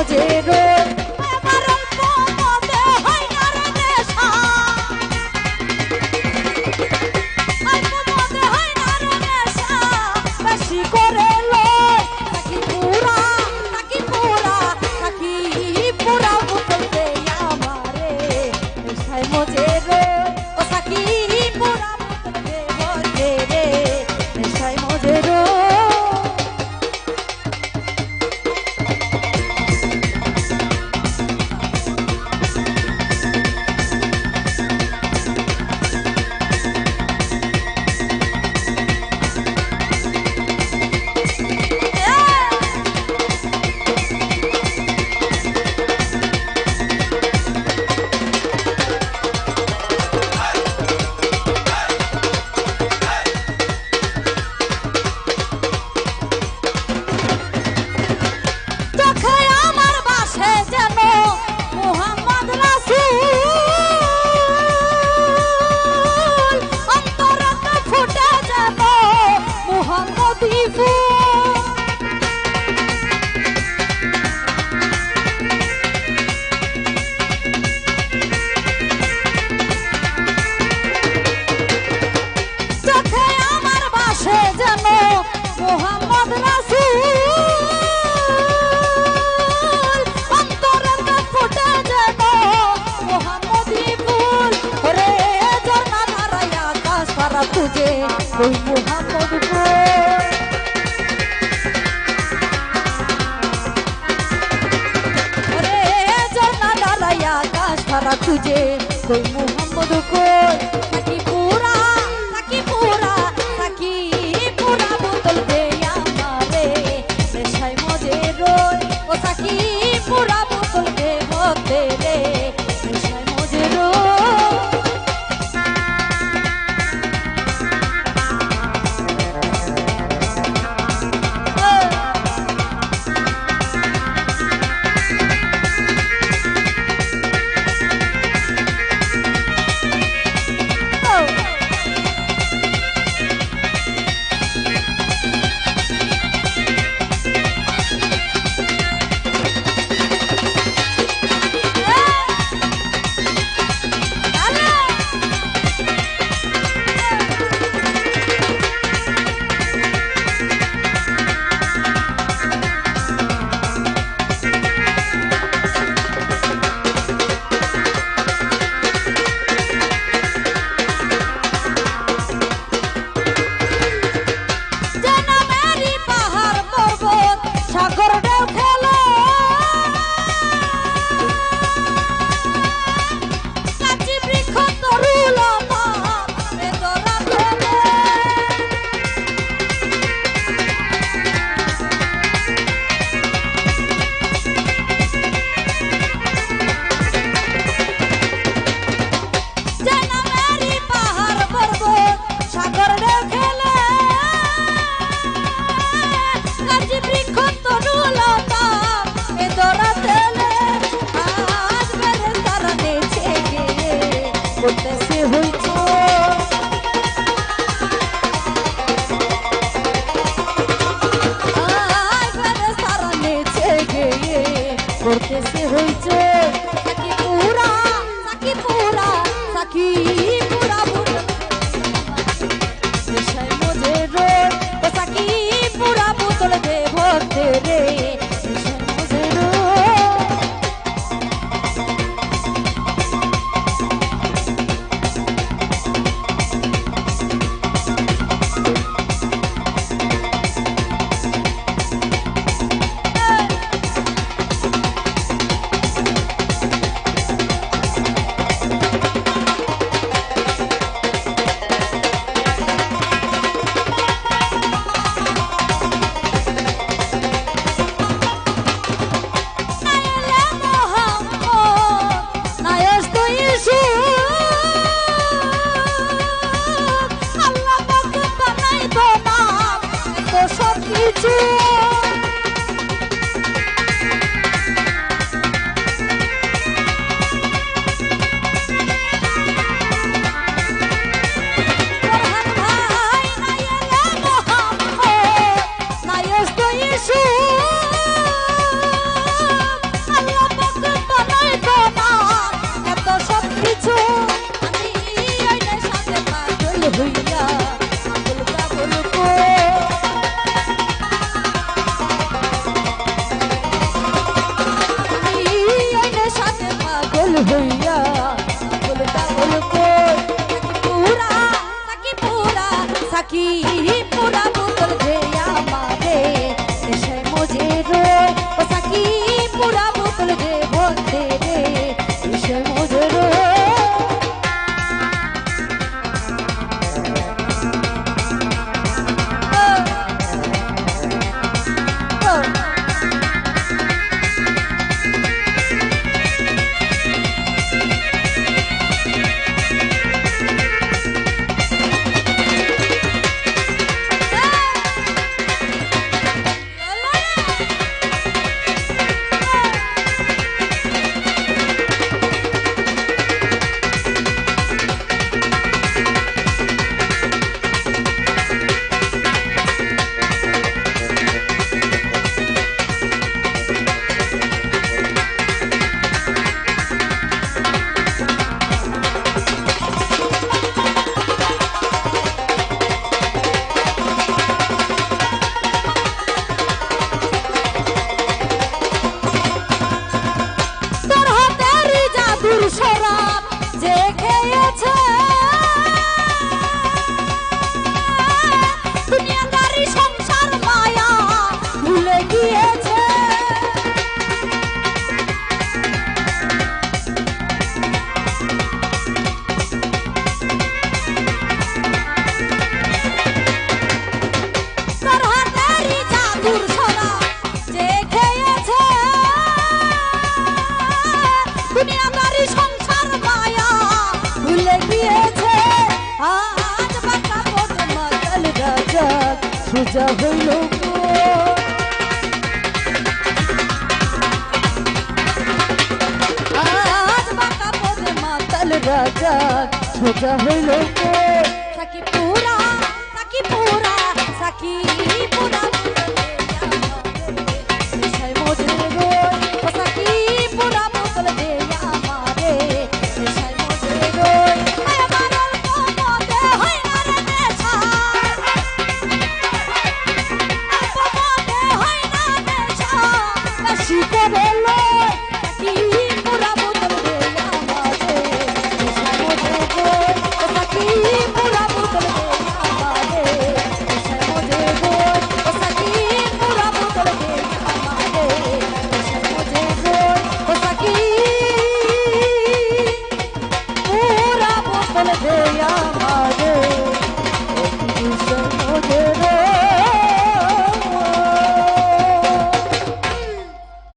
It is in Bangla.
মজে রোজ আমার অল্প মজে হয় না রে নেশা অল্প মজে হয় না রে নেশা বেশি করে লয় থাকি পুরা বোতল দে আমারে নেশায় মজে রোজ ও থাকি পুরা বোতল দে মজে রে নেশায় মজে রোজ तुझे कोई मोहम्मद को अरे जना डालया आकाश भरा तुझे कोई मोहम्मद को ताकि पूरा बोतल दे हमारे नेशाय मजे रोय ओ ताकि पूरा बोतल दे होते रे नेशाय मजे रोय করতেছে হইছে সাকি পুরা নেশায় মজে রোজ ও সাকি পুরা বোতল দে ভরতে রে নেশায় মজে রোজ হইয়া বলতা বলকো সাকি পুরা বোতল দেয়া মারে নেশায় মজে রে ও সাকি পুরা বোতল দে ভরতে রে নেশায় মজে রে সোজা হইল আজ বাঁকা পথে মাতাল রাজা সোজা হইল সাকি পুরা সাকি পুরা